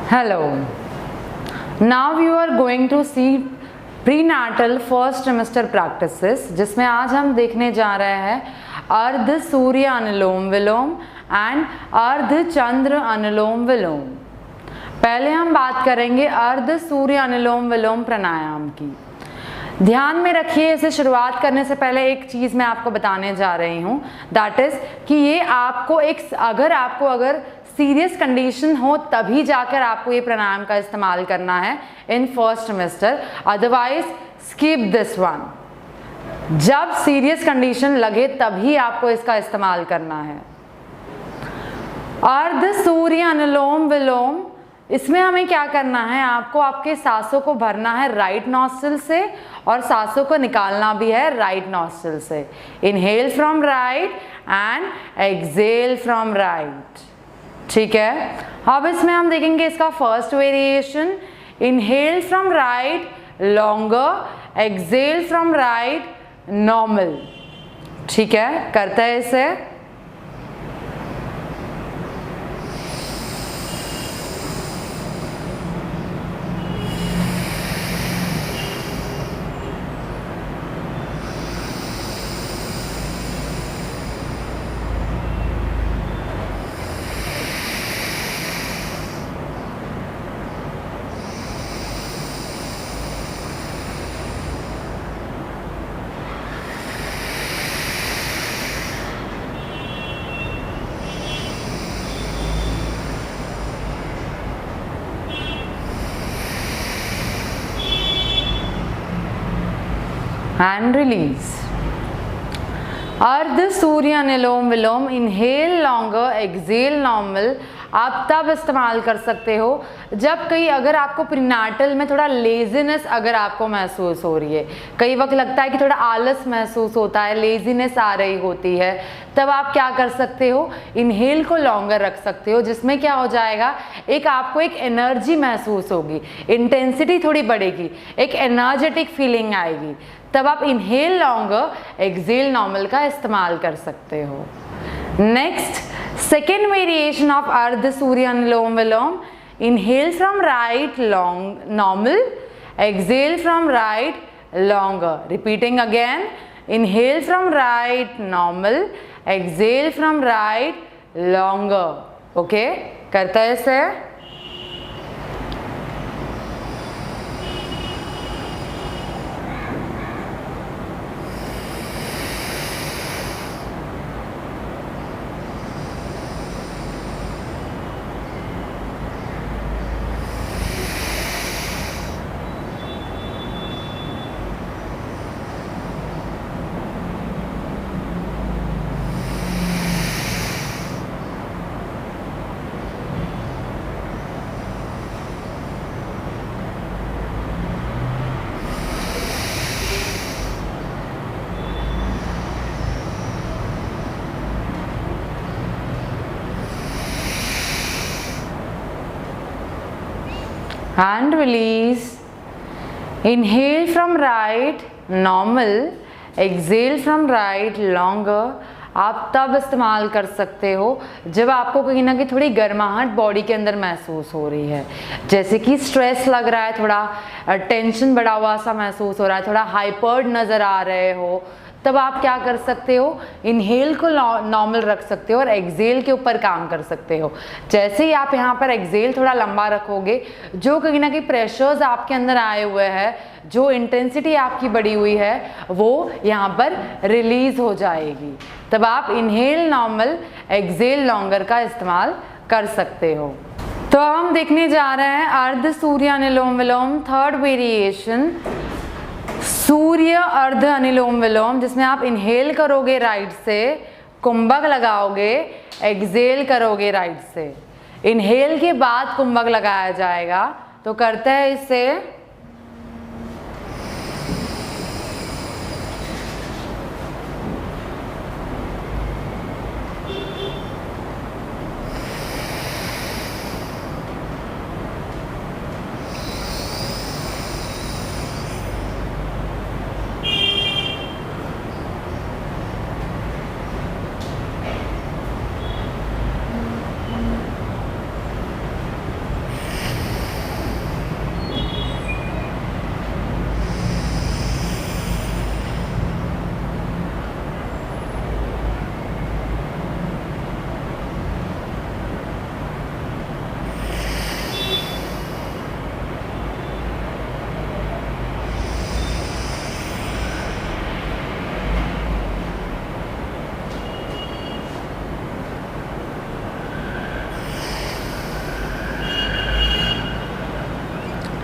Hello. Now you are going to see prenatal first trimester practices, जिसमें आज हम देखने जा रहे हैं अर्ध सूर्य अनुलोम विलोम एंड अर्ध चंद्र अनुलोम विलोम। पहले हम बात करेंगे अर्ध सूर्य अनुलोम विलोम प्राणायाम की। ध्यान में रखिए, इसे शुरुआत करने से पहले एक चीज़ मैं आपको बताने जा रही हूँ, दैट इज़ कि ये आपको अगर सीरियस कंडीशन हो तभी जाकर आपको ये प्राणायाम का इस्तेमाल करना है in first semester, otherwise skip this one. जब सीरियस कंडीशन लगे तभी आपको इसका इस्तेमाल करना है। अर्ध सूर्य अनुलोम विलोम, इसमें हमें क्या करना है, आपको आपके सांसों को भरना है राइट नॉस्ट्रिल से और सांसों को निकालना भी है राइट नॉस्ट्रिल से। Inhale from right and exhale from right. ठीक है, अब इसमें हम देखेंगे इसका first variation, inhale from right longer, exhale from right normal. ठीक है, करते हैं इसे। And release. अर्ध Surya Anulom Vilom, inhale longer, exhale normal, आप तब इस्तेमाल कर सकते हो जब अगर आपको प्रीनाटल में थोड़ा लेजीनेस अगर आपको महसूस हो रही है, कई वक्त लगता है कि थोड़ा आलस महसूस होता है, लेजीनेस आ रही होती है, तब आप क्या कर सकते हो, इनहेल को लॉन्गर रख सकते हो, जिसमें क्या हो जाएगा, आपको एक एनर्जी महसूस होगी, इंटेंसिटी थोड़ी बढ़ेगी, एक एनर्जेटिक फीलिंग आएगी, तब आप इनहेल लॉन्गर, एक्सहेल नॉर्मल का इस्तेमाल कर सकते हो। Next, second variation of Ardha Surya Anulom Vilom, inhale from right long normal, exhale from right longer. Repeating again, inhale from right normal, exhale from right longer. Okay, करता है इसे। And release. Inhale from right normal, exhale from right longer। आप तब इस्तेमाल कर सकते हो जब आपको कहीं ना कहीं थोड़ी गर्माहट बॉडी के अंदर महसूस हो रही है, जैसे कि स्ट्रेस लग रहा है, थोड़ा टेंशन बढ़ा हुआ सा महसूस हो रहा है, थोड़ा हाइपर्ड नज़र आ रहे हो, तब आप क्या कर सकते हो, इनहेल को नॉर्मल रख सकते हो और एक्सहेल के ऊपर काम कर सकते हो। जैसे ही आप यहाँ पर एक्सहेल थोड़ा लंबा रखोगे, जो कहीं ना कहीं प्रेशर्स आपके अंदर आए हुए हैं, जो इंटेंसिटी आपकी बढ़ी हुई है, वो यहाँ पर रिलीज हो जाएगी। तब आप इनहेल नॉर्मल, एक्सहेल लॉन्गर का इस्तेमाल कर सकते हो। तो अब हम देखने जा रहे हैं अर्ध सूर्य अनुलोम विलोम, थर्ड वेरिएशन, सूर्य अर्ध अनुलोम विलोम, जिसमें आप इनहेल करोगे राइट से, कुंभक लगाओगे, एक्सहेल करोगे राइट से। इनहेल के बाद कुंभक लगाया जाएगा। तो करते हैं इसे।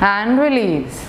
And release.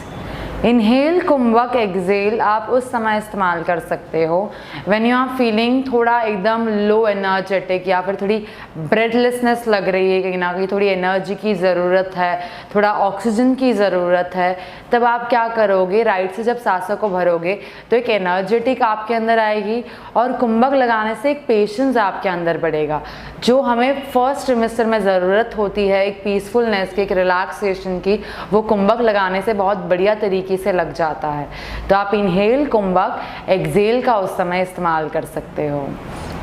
Inhale kumbhak, Excel आप उस समय इस्तेमाल कर सकते हो व्हेन यू आर फीलिंग थोड़ा एकदम लो एनर्जेटिक या फिर थोड़ी ब्रेथलेसनेस लग रही है, कहीं ना कहीं थोड़ी एनर्जी की ज़रूरत है, थोड़ा ऑक्सीजन की ज़रूरत है। तब आप क्या करोगे, राइट से जब सांसों को भरोगे तो एक एनर्जेटिक आपके अंदर आएगी और कुंभक लगाने से एक पेशेंस आपके अंदर बढ़ेगा, जो हमें फर्स्ट ट्रिमेस्टर में ज़रूरत होती है, एक पीसफुलनेस की, एक रिलैक्सेशन की, वो कुंभक लगाने से बहुत बढ़िया तरीके से लग जाता है। तो आप इनहेल कुंभक, एक्सेल का उस समय इस्तेमाल कर सकते हो।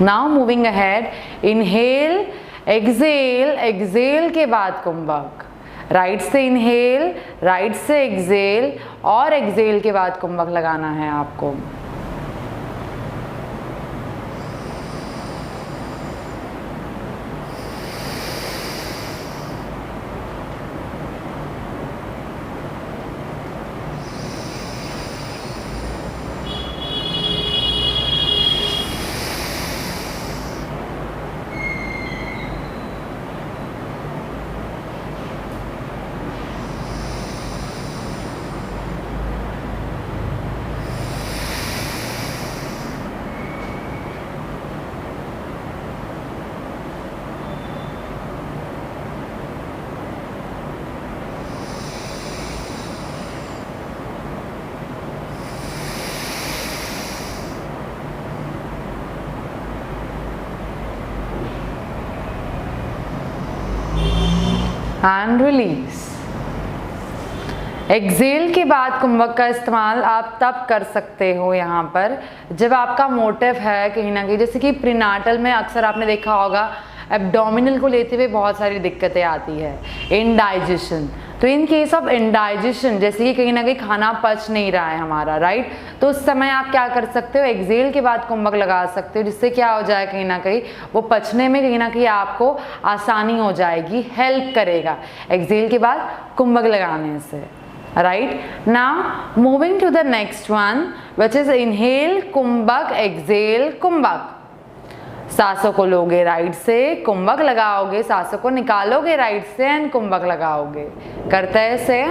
Now moving ahead, inhale exhale, exhale के बाद कुंभक, राइट से इनहेल, राइट से एक्सेल और एक्सेल के बाद कुंभक लगाना है आपको। And release. एक्सेल के बाद कुंभक का इस्तेमाल आप तब कर सकते हो यहाँ पर जब आपका मोटिव है कहीं ना कहीं, जैसे कि प्रीनाटल में अक्सर आपने देखा होगा एब्डोमिनल को लेते हुए बहुत सारी दिक्कतें आती है, इनडाइजेशन। तो इन केस ऑफ इनडाइजेशन, जैसे कि कहीं ना कहीं खाना पच नहीं रहा है हमारा, राइट, तो उस समय आप क्या कर सकते हो, एक्सेल के बाद कुंभक लगा सकते हो, जिससे क्या हो जाए, कहीं ना कहीं वो पचने में कहीं ना कहीं आपको आसानी हो जाएगी, हेल्प करेगा एक्सेल के बाद कुंभक लगाने से, right. Now moving to the next one which is inhale kumbhak, exhale kumbhak. सांसों को लोगे राइट से, कुंभक लगाओगे, सांसों को निकालोगे राइट से एंड कुंभक लगाओगे। करते हैं इसे।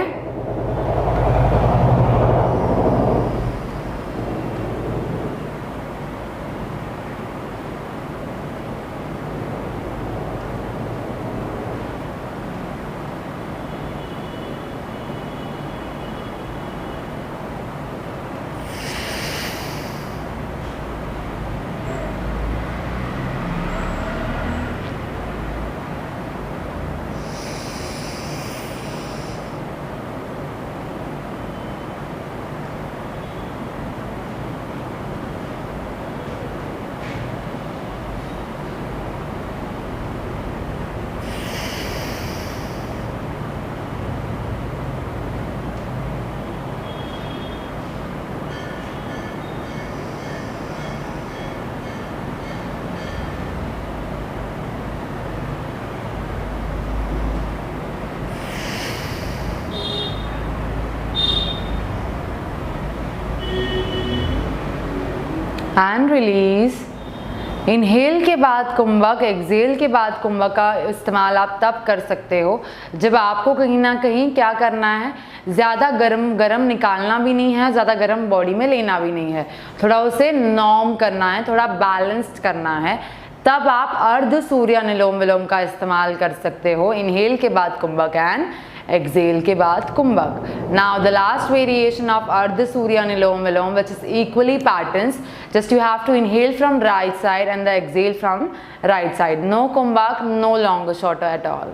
And release. इनहेल के बाद कुंभक, एक्सेल के बाद कुंभक का इस्तेमाल आप तब कर सकते हो जब आपको कहीं ना कहीं क्या करना है, ज़्यादा गरम निकालना भी नहीं है, ज़्यादा गरम बॉडी में लेना भी नहीं है, थोड़ा उसे नॉर्म करना है, थोड़ा बैलेंस्ड करना है। तब आप अर्ध सूर्य अनुलोम विलोम का इस्तेमाल कर सकते हो, इनहेल के बाद कुंभक एंड एक्सेल के बाद kumbhak. Now the last variation of Ardha Surya Anulom Vilom which is equally patterns, just you have to inhale from right side and the exhale from right side. No kumbhak, no longer shorter at all.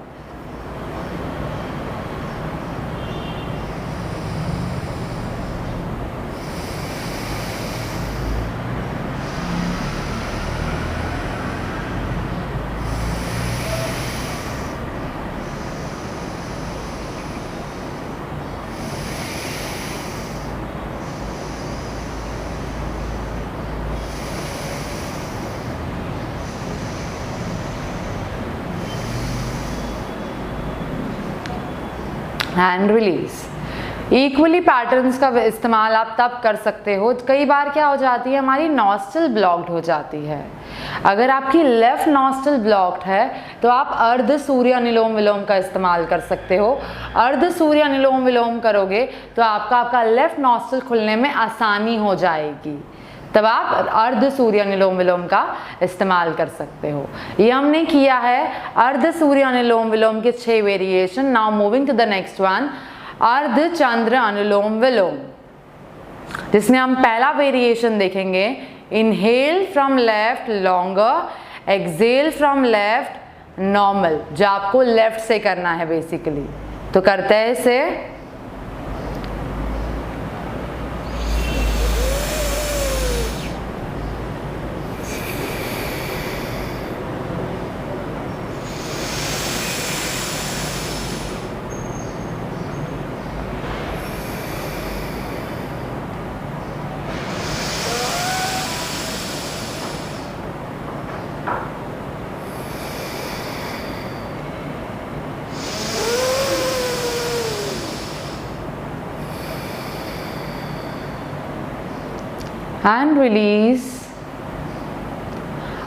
And release. Equally patterns का इस्तेमाल आप तब कर सकते हो, कई बार क्या हो जाती है हमारी नॉस्ट्रल ब्लॉक्ड हो जाती है। अगर आपकी लेफ्ट नॉस्ट्रल ब्लॉक्ड है तो आप अर्ध सूर्य अनुलोम विलोम का इस्तेमाल कर सकते हो। अर्ध सूर्य अनुलोम विलोम करोगे तो आपका लेफ्ट नॉस्ट्रल खुलने में आसानी हो जाएगी, तब आप अर्ध सूर्य अनुलोम विलोम का इस्तेमाल कर सकते हो। ये हमने किया है अर्ध सूर्य अनुलोम विलोम के 6 variation. Now moving to the next one, ardh चंद्र अनुलोम विलोम, जिसमें हम पहला वेरिएशन देखेंगे, inhale from left longer, exhale from left normal, जो आपको लेफ्ट से करना है बेसिकली। तो करते हैं इसे, एंड रिलीज।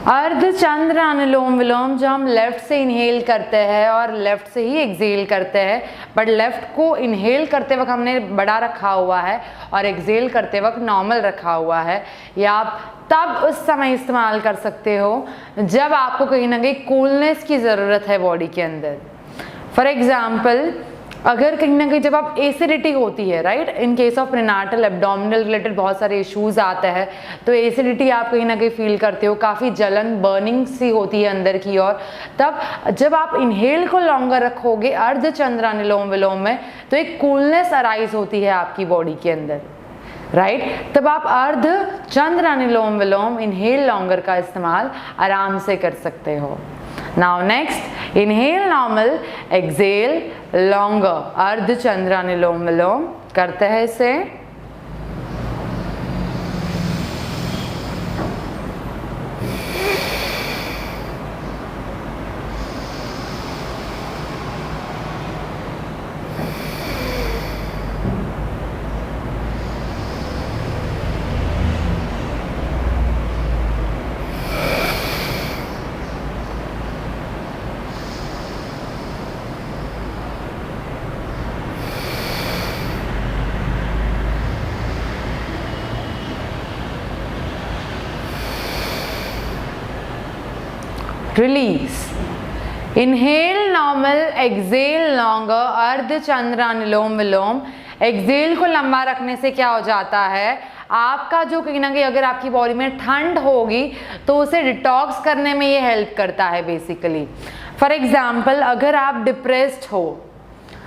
अर्ध चंद्र अनुलोम विलोम जो हम लेफ्ट से इनहेल करते हैं और लेफ्ट से ही एक्सेल करते हैं, बट लेफ्ट को इनहेल करते वक्त हमने बड़ा रखा हुआ है और एक्सेल करते वक्त नॉर्मल रखा हुआ है। या आप तब उस समय इस्तेमाल कर सकते हो जब आपको कहीं ना कहीं कूलनेस की ज़रूरत है बॉडी के अंदर। फॉर एग्जाम्पल, अगर कहीं ना कहीं जब आप एसिडिटी होती है, right, in case of प्रीनाटल abdominal related बहुत सारे इश्यूज आते हैं, तो एसिडिटी आप कहीं ना कहीं फील करते हो, काफ़ी जलन बर्निंग सी होती है अंदर की ओर, तब जब आप इनहेल को लॉन्गर रखोगे अर्ध चंद्र अनुलोम विलोम में तो एक कूलनेस अराइज होती है आपकी बॉडी के अंदर, राइट। तब आप अर्ध चंद्र अनुलोम विलोम इनहेल लॉन्गर का इस्तेमाल आराम से कर सकते हो। Now next, inhale normal, exhale longer, अर्ध चंद्र अनुलोम विलोम करते हैं इसे। Release. Inhale normal, exhale longer, अर्ध चंद्र अनुलोम विलोम। एक्सेल को लंबा रखने से क्या हो जाता है, आपका जो कहीं ना कहीं अगर आपकी बॉडी में ठंड होगी तो उसे डिटॉक्स करने में ये हेल्प करता है बेसिकली। फॉर एग्जाम्पल, अगर आप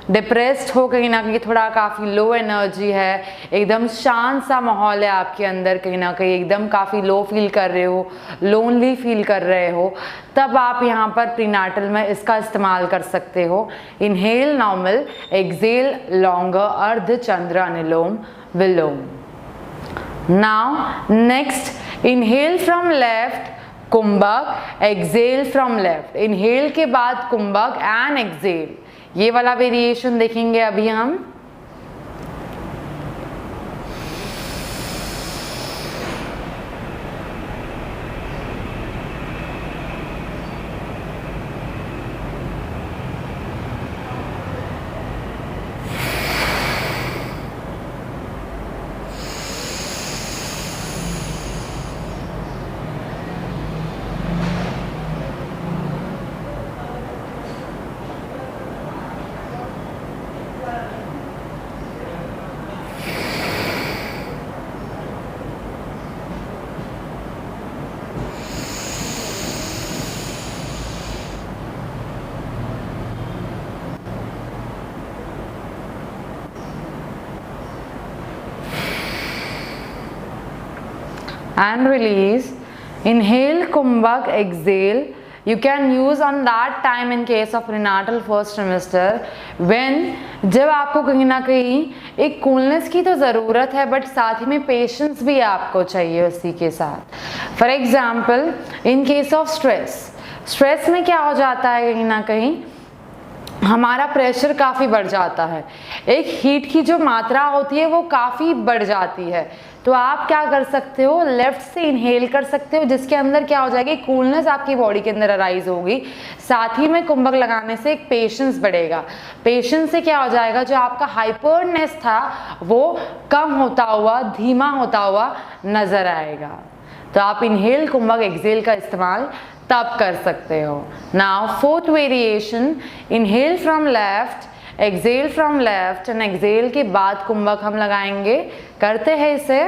डिप्रेस्ड हो कहीं ना कहीं, थोड़ा काफ़ी लो एनर्जी है, एकदम शांत सा माहौल है आपके अंदर, कहीं ना कहीं एकदम काफ़ी लो फील कर रहे हो, लोनली फील कर रहे हो, तब आप यहाँ पर प्रीनाटल में इसका इस्तेमाल कर सकते हो। इनहेल नॉर्मल, एक्सेल लॉन्गर, अर्ध चंद्र अनुलोम Vilom. Now next, inhale from left kumbhak, exhale from left. Inhale के बाद कुंभक एंड एक्सेल, ये वाला वेरिएशन देखेंगे अभी हम। And release. Inhale kumbhak, exhale. You can use on that time in case of prenatal first trimester when जब आपको कहीं ना कहीं एक कूलनेस की तो ज़रूरत है बट साथ ही में पेशेंस भी आपको चाहिए उसी के साथ। For example, in case of stress में क्या हो जाता है कहीं ना कहीं हमारा प्रेशर काफ़ी बढ़ जाता है, एक हीट की जो मात्रा होती है वो काफ़ी बढ़ जाती है। तो आप क्या कर सकते हो, लेफ्ट से इनहेल कर सकते हो, जिसके अंदर क्या हो जाएगी, कूलनेस आपकी बॉडी के अंदर अराइज होगी। साथ ही में कुंभक लगाने से एक पेशेंस बढ़ेगा। पेशेंस से क्या हो जाएगा, जो आपका हाइपरनेस था वो कम होता हुआ, धीमा होता हुआ नजर आएगा। तो आप इनहेल कुंभक एक्सेल का इस्तेमाल तब कर सकते हो। Now fourth variation, inhale from left, exhale from left and exhale के बाद कुंभक हम लगाएंगे। करते हैं इसे।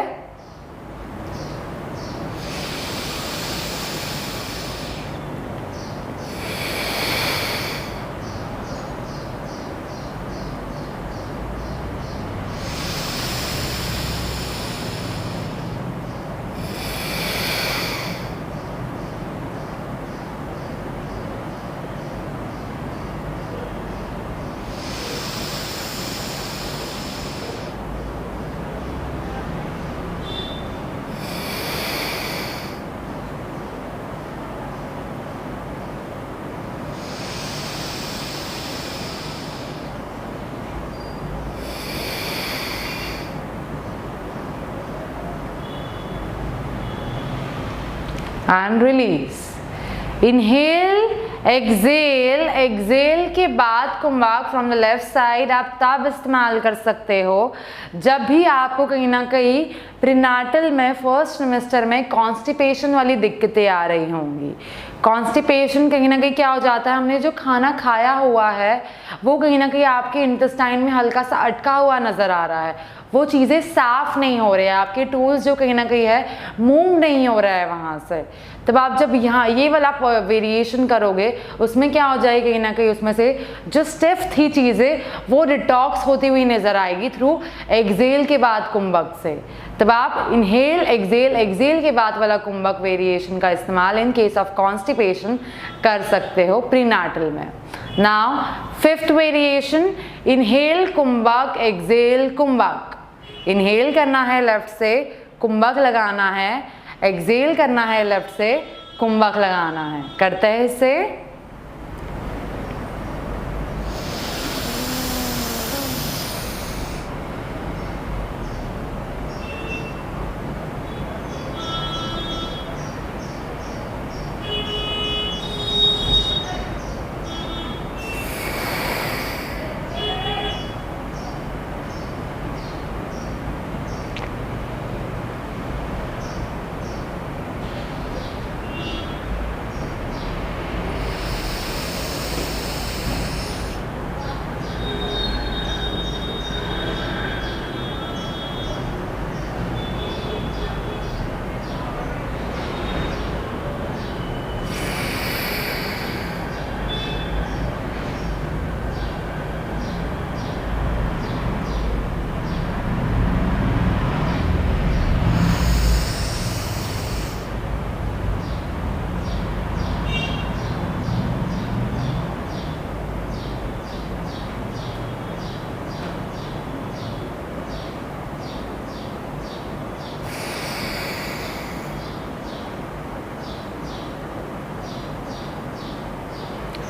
And release. Inhale, exhale, exhale के बाद kumbhak from the left side आप तब इस्तेमाल कर सकते हो जब भी आपको कहीं ना कहीं प्रीनाटल में फर्स्ट सेमेस्टर में कॉन्स्टिपेशन वाली दिक्कतें आ रही होंगी। कॉन्स्टिपेशन कहीं ना कहीं क्या हो जाता है, हमने जो खाना खाया हुआ है वो कहीं ना कहीं आपके इंटेस्टाइन में हल्का सा अटका हुआ नज़र आ रहा है, वो चीज़ें साफ नहीं हो रही है, आपके टूल्स जो कहीं ना कहीं है मूव नहीं हो रहा है वहाँ से। तब आप जब यहाँ ये वाला वेरिएशन करोगे उसमें क्या हो जाएगी, कहीं ना कहीं उसमें से जो स्टिफ थी चीज़ें वो डिटॉक्स होती हुई नज़र आएगी थ्रू एक्सेल के बाद कुंभक से। तब आप इनहेल, एक्सेल, एक्सेल के बाद वाला कुंभक वेरिएशन का इस्तेमाल इन केस ऑफ कॉन्स्टिपेशन कर सकते हो प्रीनाटल में। Now fifth variation, inhale kumbhak, exhale kumbhak. Inhale करना है लेफ्ट से, कुंभक लगाना है, एक्सेल करना है लेफ्ट से, कुंभक लगाना है। करते हैं इसे।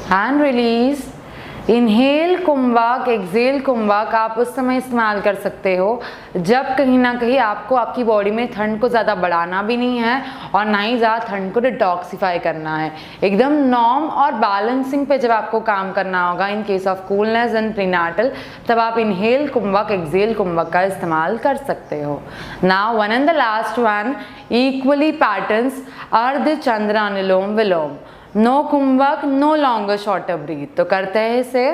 And release. Inhale kumbhak, exhale कुंभक आप उस समय इस्तेमाल कर सकते हो जब कहीं ना कहीं आपको आपकी बॉडी में ठंड को ज़्यादा बढ़ाना भी नहीं है और ना ही ज़्यादा ठंड को डिटॉक्सिफाई करना है। एकदम नॉर्म और बैलेंसिंग पे जब आपको काम करना होगा in case of coolness and प्रीनाटल, तब आप इनहेल कुंभक, एक्सेल कुंभक का इस्तेमाल कर सकते हो। Now one and the last one, equally patterns, Ardha Chandra anulom Vilom. No kumbhak, no longer shorter breath. तो करते हैं इसे।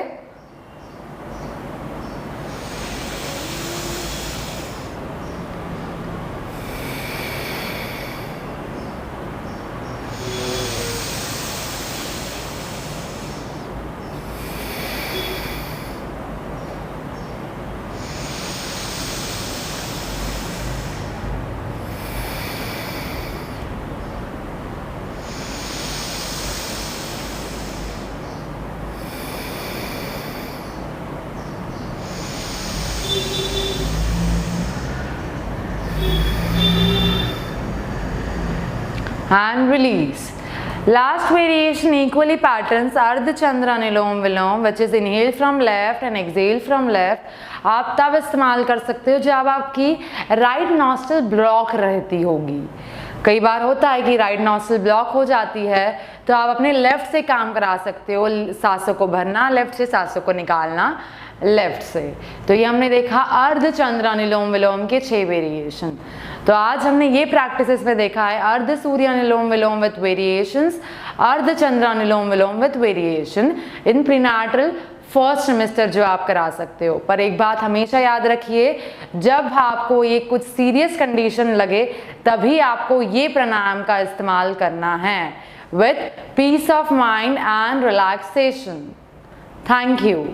And release. Last variation equally patterns Ardha Chandra Anulom Vilom, which is inhale from left and exhale from left. आप तब इस्तेमाल कर सकते हो जब आपकी राइट नॉस्ट्रल ब्लॉक रहती होगी। कई बार होता है कि राइट नॉस्ट्रल ब्लॉक हो जाती है, तो आप अपने लेफ्ट से काम करा सकते हो, सांसों को भरना लेफ्ट से, सांसों को निकालना लेफ्ट से। तो ये हमने देखा अर्ध चंद्र अनुलोम विलोम के 6 वेरिएशन। तो आज हमने ये प्रैक्टिसेस में देखा है अर्ध Surya Anulom Vilom with variations, Ardha Chandra anulom Vilom with variation in prenatal first semester जो आप करा सकते हो। पर एक बात हमेशा याद रखिए, जब आपको ये कुछ सीरियस कंडीशन लगे तभी आपको ये प्राणायाम का इस्तेमाल करना है with peace of mind and relaxation. Thank you.